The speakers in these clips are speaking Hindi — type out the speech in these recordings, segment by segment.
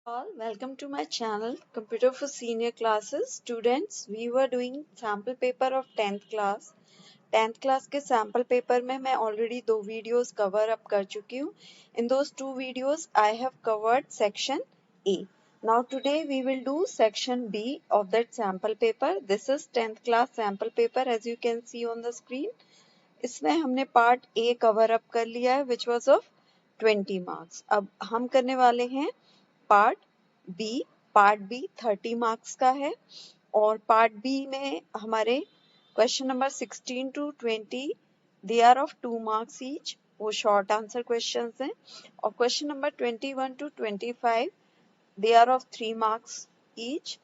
All, welcome to my channel Computer for Senior Classes. Students, we were doing sample paper of 10th class. 10th class के sample paper में मैं already दो videos cover up कर चुकी हूँ. In those two videos, I have covered section A. Now today we will do section B of that sample paper. This is 10th class sample paper as you can see on the screen. इसमें हमने पार्ट ए कवर अप कर लिया है विच वॉज ऑफ 20 मार्क्स. अब हम करने वाले हैं part B. Part B 30 marks का है और पार्ट बी में हमारे question number 16 to 20 they are of 2 marks each. वो शॉर्ट आंसर क्वेश्चंस हैं और question number 21 to 25 they are of 3 marks each.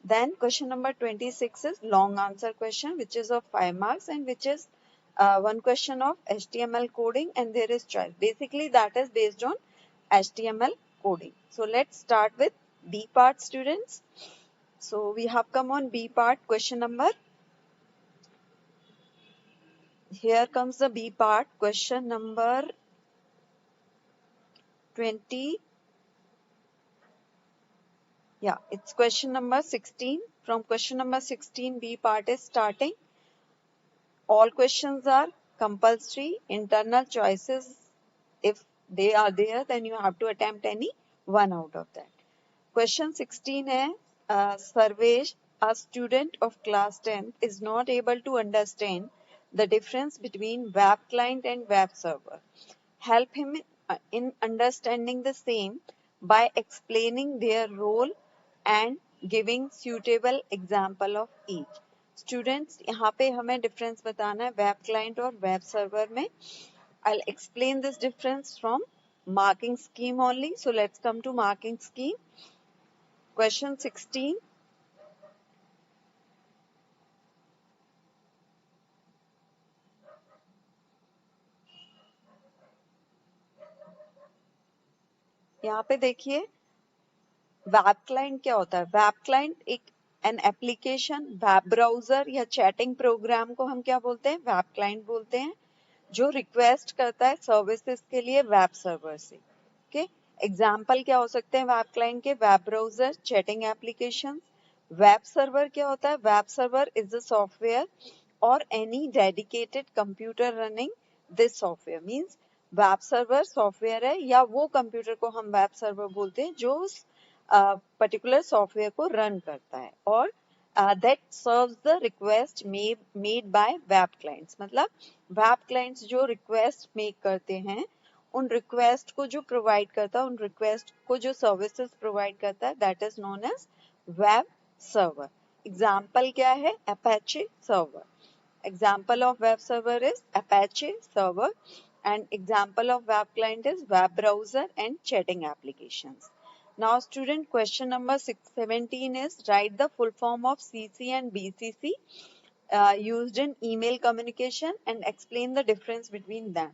Then question number 26 is long answer question which is of 5 marks and which is one question of HTML coding and there is choice. Basically that is based on HTML coding. So let's start with B part students. So we have come on B part question number. Here comes the B part question number 20. Yeah, it's question number 16. From question number 16 B part is starting. All questions are compulsory. Internal choices, if they are there, then you have to attempt any one out of that. Question 16 है, Sarvesh, a student of class 10 is not able to understand the difference between web client and web server. Help him in understanding the same by explaining their role and giving suitable example of each. Students, यहाँ पे हमें difference बताना है web client और web server में. I'll explain this difference from marking scheme only. So let's come to marking scheme. Question 16. यहाँ पे देखिए वेब क्लाइंट क्या होता है. वेब क्लाइंट एक एन एप्लीकेशन, वेब ब्राउजर या चैटिंग प्रोग्राम को हम क्या बोलते हैं, वेब क्लाइंट बोलते हैं, जो रिक्वेस्ट करता है सर्विसेज के लिए वेब सर्वर से. ओके, एग्जाम्पल क्या हो सकते हैं वेब क्लाइंट के, web browser, chatting application. Web server क्या होता है, web server is the software और any dedicated computer running this software. Means web server software है या वो कंप्यूटर को हम वेब सर्वर बोलते हैं जो उस पर्टिकुलर सॉफ्टवेयर को रन करता है. और that serves the request made by web clients. मतलब वेब क्लाइंट्स जो रिक्वेस्ट मेक करते हैं, उन रिक्वेस्ट को जो प्रोवाइड करता है, उन रिक्वेस्ट को जो सर्विसेज प्रोवाइड करता है, that is known as web server. Example क्या है, Apache server. Example of web server is Apache server and example of web client is web browser and chatting applications. Now student, question number 17 is write the full form of CC and BCC used in email communication and explain the difference between them.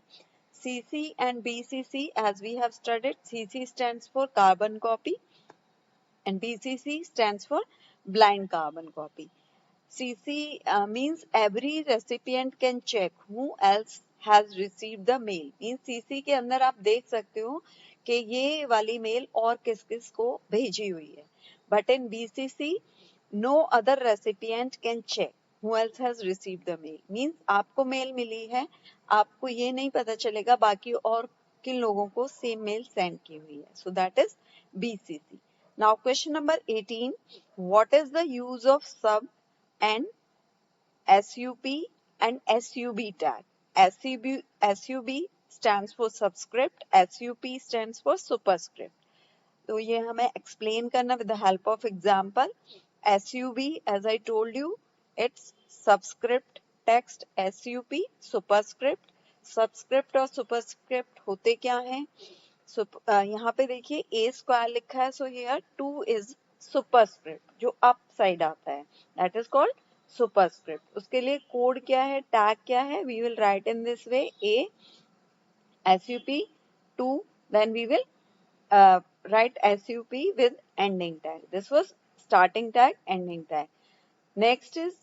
CC and BCC, as we have studied, CC stands for carbon copy and BCC stands for blind carbon copy. CC means every recipient can check who else has received the mail. Means CC के अंदर आप देख सकते हो कि ये वाली मेल और किस किस को भेजी हुई है. But in BCC, no other recipient can check who else has received the mail. Means आपको मेल मिली है, आपको ये नहीं पता चलेगा बाकी और किन लोगों को सेम मेल सेंड की हुई है. So that is BCC. Now question number 18. What is the use of sub and SUP and SUB tag? SUB stands for subscript, SUP stands for superscript. तो ये हमें explain करना with the help of example. SUB, as I told you, it's subscript text. SUP superscript. Subscript और superscript होते क्या हैं? यहाँ पे देखिए a square लिखा है, so here 2 is superscript जो अप साइड आता है, that is called superscript. उसके लिए कोड क्या है, टैग क्या है, we will write in this way a sup 2, then we will write sup with ending tag. This was starting tag, ending tag. Next is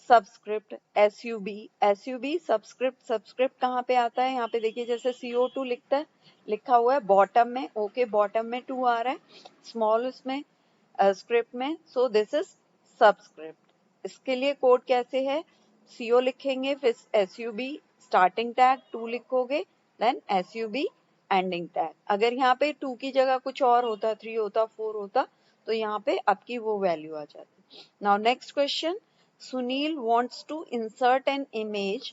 subscript, S U B subscript कहाँ पे आता है? यहाँ पे देखिए जैसे CO2 लिखा हुआ है बॉटम में, ओके बॉटम में 2 आ रहा है, स्मॉल उसमें स्क्रिप्ट में, सो दिस इज सबस्क्रिप्ट। इसके लिए कोड कैसे है? CO लिखेंगे, फिर SUB स्टार्टिंग टैग 2 लिखोगे, देन SUB एंडिंग टैग। अगर यहाँ पे 2 की जगह कुछ और होता, 3 होता, 4 होता, तो यहाँ पे आपकी वो वैल्यू आ जाती। Now next question, Sunil wants to insert an image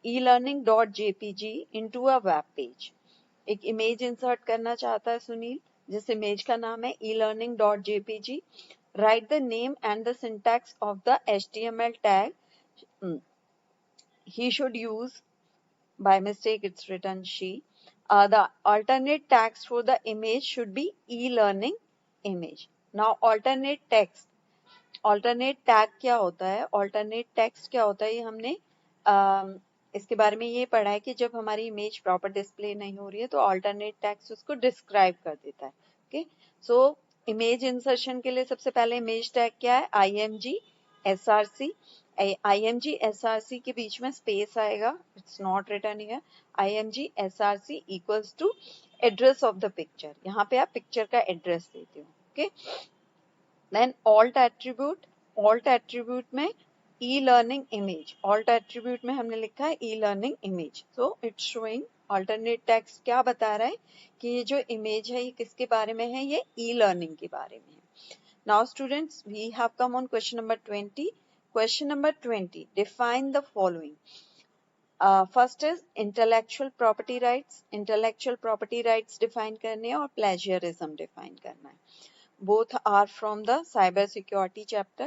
elearning.jpg into a web page। एक इमेज इंसर्ट करना चाहता है सुनील, जिस इमेज का नाम है elearning.jpg। Write the name and the syntax of the HTML tag he should use. By mistake, it's written she. The alternate text for the image should be e-learning image. Now, alternate text. Alternate tag क्या होता है? Alternate text क्या होता है? ये हमने इसके बारे में ये पढ़ा है कि जब हमारी इमेज प्रॉपर डिस्प्ले नहीं हो रही है तो अल्टरनेट टेक्स्ट उसको डिस्क्राइब कर देता है। ओके, सो इमेज इंसर्शन के लिए सबसे पहले इमेज टैग क्या है? IMG SRC। IMG SRC के बीच में स्पेस आएगा, it's not written here. IMG SRC equals to address of the picture. यहाँ पे आप पिक्चर का एड्रेस देते हो। ओके, देन ऑल्ट एट्रीब्यूट में e-learning image, ऑल्ट एट्रीब्यूट में हमने लिखा है e-learning image, so it's showing alternate text क्या बता रहा है कि ये जो इमेज है ये किसके बारे में है? ये e-learning के बारे में है। Now students, we have come on question number 20। Question number 20, define the following. First is intellectual property rights. Intellectual property rights define करने हैं और प्लेजरिज्म डिफाइन करना है। Both are from the cyber security chapter.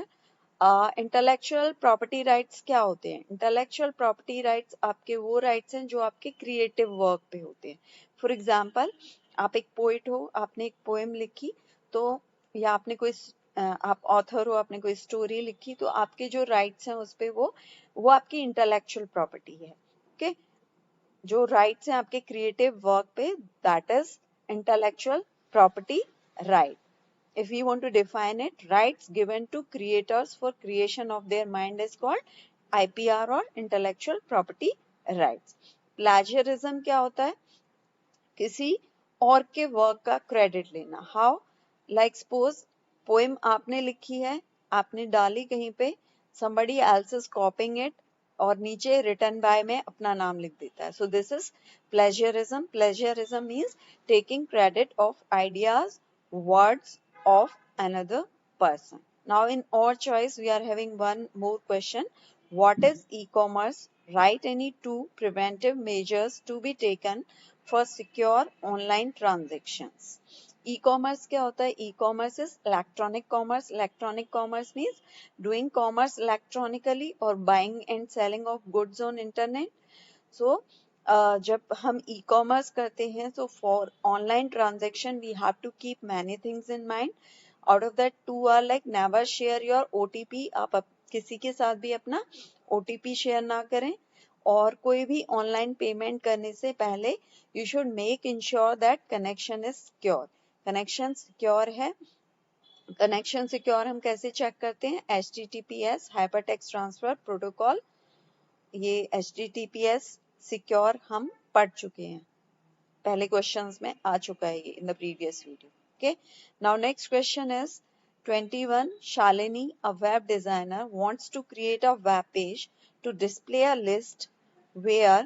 Intellectual property rights क्या होते हैं? इंटेलेक्चुअल प्रॉपर्टी राइट्स आपके वो राइट्स हैं जो आपके क्रिएटिव वर्क पे होते हैं। फॉर एग्जांपल, आप एक पोइट हो, आपने एक पोएम लिखी, तो या आपने कोई आप ऑथर हो, आपने कोई स्टोरी लिखी, तो आपके जो राइट्स हैं उस पे वो आपकी इंटेलेक्चुअल प्रॉपर्टी है। ओके, जो राइट्स हैं आपके क्रिएटिव वर्क पे, that is intellectual property right. If we want to define it, rights given to creators for creation of their mind is called IPR or intellectual property rights. Plagiarism क्या होता है? किसी और के वर्क का क्रेडिट लेना। हाउ? लाइक सपोज पोएम आपने लिखी है, आपने डाली कहीं पे, somebody else is copying it और नीचे रिटन बाय में अपना नाम लिख देता है। So this is plagiarism. Plagiarism means taking credit of ideas, words of another person. Now in our choice we are having one more question. What is e-commerce? Write any 2 preventive measures to be taken for secure online transactions. E-commerce क्या होता है? E-commerce is electronic commerce. Electronic commerce means doing commerce electronically or buying and selling of goods on internet. So जब हम e-commerce करते हैं तो for online transaction we have to keep many things in mind. Out of that 2 are like never share your OTP. आप किसी के साथ भी अपना OTP शेयर ना करें, और कोई भी ऑनलाइन पेमेंट करने से पहले you should make ensure that connection is secure. Connection secure है। कनेक्शन सिक्योर हम कैसे चेक करते हैं? HTTPS हाइपरटेक्स्ट ट्रांसफर प्रोटोकॉल, ये HTTPS सिक्योर हम पढ़ चुके हैं, पहले क्वेश्चंस में आ चुका है ये in the previous video. Okay, now next question is 21. Shalini, a web designer, wants to create a web page to display a list where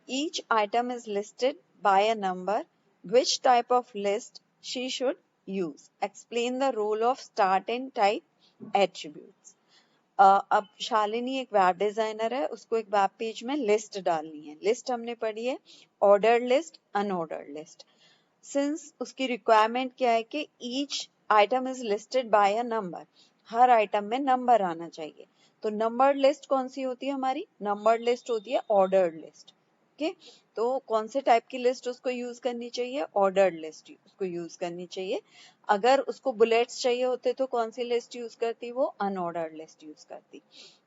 each item is listed by a number. Which type of list she should use? Explain the role of start and type attributes. अब शालिनी एक वेब डिजाइनर है, उसको एक वेब पेज में लिस्ट डालनी है। लिस्ट हमने पढ़ी है ordered list, unordered list. Since उसकी रिक्वायरमेंट क्या है कि each item is listed by a number, her item में नंबर आना चाहिए, तो नंबर्ड लिस्ट कौन सी होती है हमारी? नंबर्ड लिस्ट होती है ऑर्डर्ड लिस्ट। ओके, तो कौन से टाइप की लिस्ट उसको यूज करनी चाहिए? ऑर्डर्ड लिस्ट उसको यूज करनी चाहिए। अगर उसको बुलेट्स चाहिए होते तो कौन सी लिस्ट यूज करती? वो अनऑर्डर्ड लिस्ट यूज करती।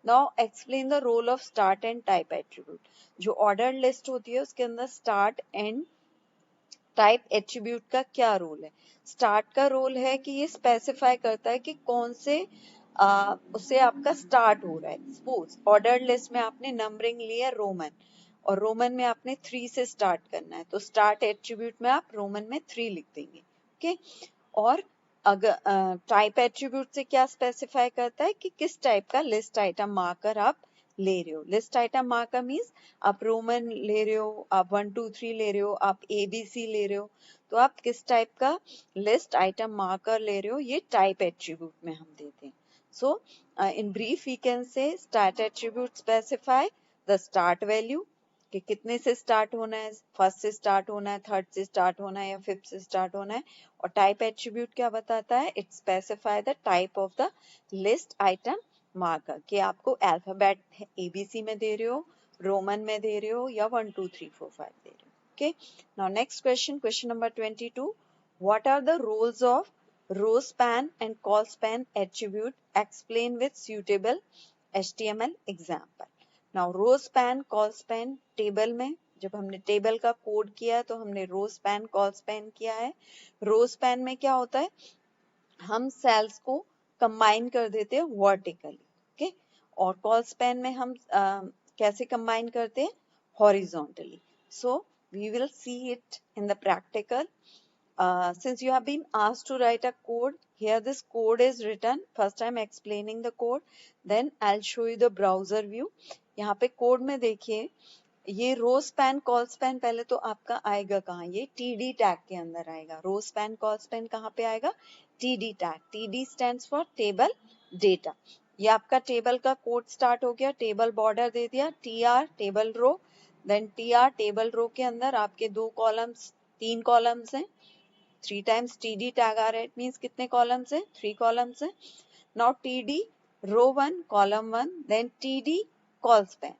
Now explain the role of start and type attribute. जो ऑर्डर्ड लिस्ट होती है उसके अंदर स्टार्ट एंड टाइप एट्रीब्यूट का क्या रोल है? स्टार्ट का रोल है कि ये स्पेसिफाई करता है कि कौन से उससे आपका स्टार्ट हो रहा है। सपोज ऑर्डर्ड लिस्ट में आपने नंबरिंग लिया रोमन, और रोमन में आपने 3 से स्टार्ट करना है, तो स्टार्ट एट्रीब्यूट में आप रोमन में 3 लिख देंगे। ओके, और अगर टाइप एट्रीब्यूट से क्या स्पेसिफाई करता है कि किस टाइप का लिस्ट आइटम मार्कर आप ले रहे हो। लिस्ट आइटम मार्कर मीन्स आप रोमन ले रहे हो, आप 1 2 3 ले रहे हो, आप ABC ले रहे हो, तो आप किस टाइप का लिस्ट आइटम मार्कर ले रहे हो, ये टाइप एट्रीब्यूट में हम देते हैं। So, in brief, we can say start attribute specify the start value कि कितने से स्टार्ट होना है, फर्स्ट से स्टार्ट होना है, थर्ड से स्टार्ट होना है या फिफ्थ से स्टार्ट होना है। और टाइप एट्रीब्यूट क्या बताता है, it specify the type of the list item marker कि आपको अल्फाबेट ABC में दे रहे हो, रोमन में दे रहे हो या 1 2 3 4 5 दे रहे हो। Okay, now next question, question number 22, what are the roles of row span and call span attribute explain with suitable HTML example। now row span call span table में जब हमने टेबल का कोड किया तो हमने row span call span किया है। row span में क्या होता है, हम सेल्स को कंबाइन कर देते हैं वर्टिकली। ओके, और कॉल स्पैन में हम कैसे कंबाइन करते हैं, horizontally. So we will see it in the practical. Since you have been asked to write a code, here this code is written. First I'm explaining the code, then I'll show you the browser view। यहाँ पे कोड में देखिए, ये रो स्पैन कॉल स्पैन पहले तो आपका आएगा कहाँ, ये TD टैग के अंदर आएगा। रो स्पैन कॉल स्पैन कहाँ पे आएगा, TD tag. TD stands for table data. ये आपका टेबल का कोड स्टार्ट हो गया, टेबल बॉर्डर दे दिया, TR table row, then TR table row के अंदर आपके 2 कॉलम्स 3 कॉलम्स हैं, 3 times TD tag आ रहा है, it means कितने कॉलम्स हैं, 3 कॉलम्स हैं। now TD row 1 column 1 then TD call span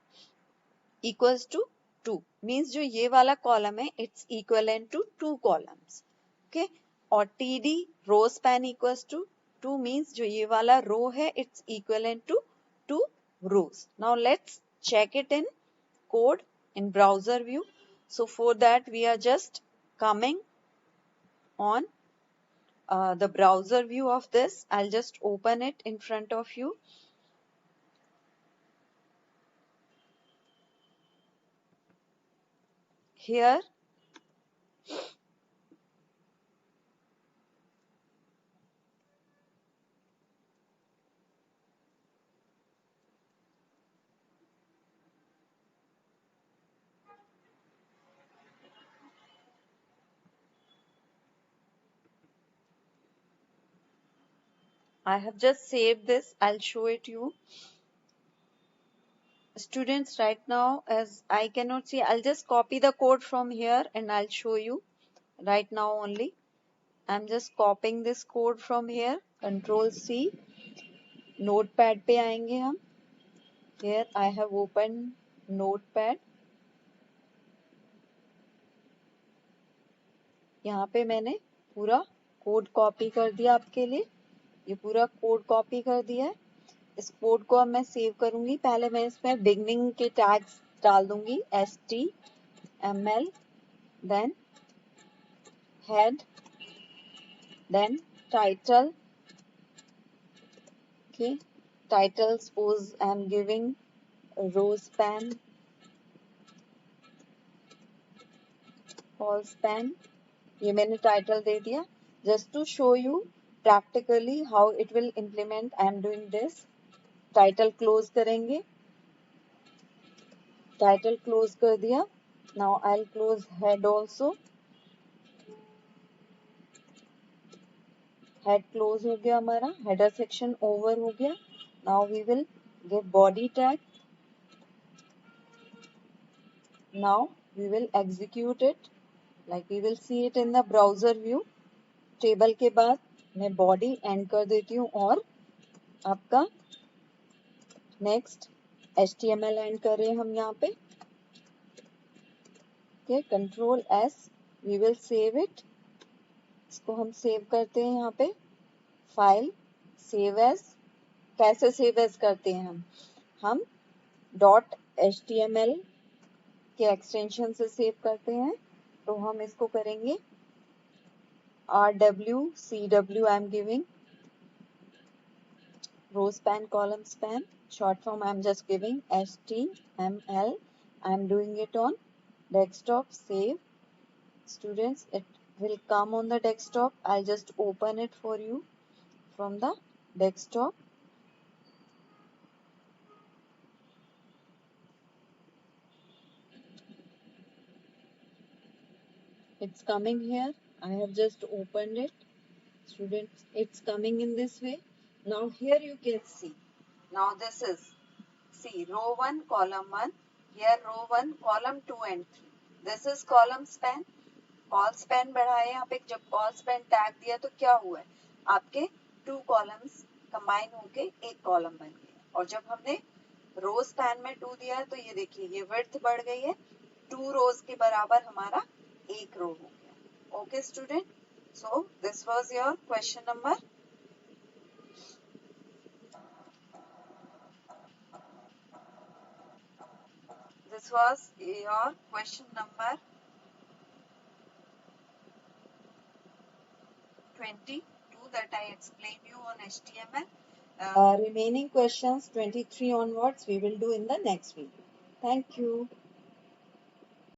equals to 2 means जो ये वाला कॉलम है it's equivalent to 2 columns। okay, और TD row span equals to 2 means जो ये वाला रो है it's equivalent to 2 rows। now let's check it in code in browser view। so for that we are just coming on the browser view of this। I'll just open it in front of you। Here I have just saved this, I'll show it you। Students, right now as I cannot see, I'll just copy the code from here and I'll show you right now only। I'm just copying this code from here, Control C, notepad पे आएंगे हम। Here I have opened notepad। यहाँ पे मैंने पूरा कोड कॉपी कर दिया आपके लिए, ये पूरा कोड कॉपी कर दिया है। इस कोड को अब मैं सेव करूंगी। पहले मैं इसमें बिगनिंग के टैग्स डाल दूंगी, HTML, then head, then title. Okay, title suppose I am giving row span col span, ये मैंने टाइटल दे दिया। Just to show you practically how it will implement, I am doing this. Title close करेंगे, टाइटल क्लोज कर दिया। Now I will close head also, head close हो गया हमारा, हेडर सेक्शन ओवर हो गया। Now we will give body tag. Now we will execute it like we will see it in the browser view. Table के बाद मैं बॉडी एंड कर देती हूँ और आपका नेक्स्ट HTML एंड कर रहे हैं हम यहाँ पे। Okay, control S, we will save it. इसको हम सेव करते हैं यहाँ पे, फाइल सेव एज। कैसे सेव एज करते हैं हम .html के एक्सटेंशन से सेव करते हैं। तो हम इसको करेंगे rwcw, I am giving row span, column span. Short form I'm just giving HTML. I'm doing it on desktop. Save. Students, it will come on the desktop. I'll just open it for you from the desktop. It's coming here. I have just opened it. Students, it's coming in this way. Now here you can see. Now this is, see, row 1, column 1. Here row 1, column 2 and 3. This is column span. Call span बढ़ाए, यहाँ पे जब कॉल स्पैन टैग दिया तो क्या हुआ है, आपके 2 कॉलम्स कंबाइन होके एक कॉलम बन गया। और जब हमने रो स्पैन में 2 दिया है तो ये देखिए ये विड्थ बढ़ गई है, 2 रोज के बराबर हमारा एक रो हो गया। Okay student, so this was your question number this was your question number 22 that I explained you on HTML. Remaining questions 23 onwards we will do in the next video. Thank you.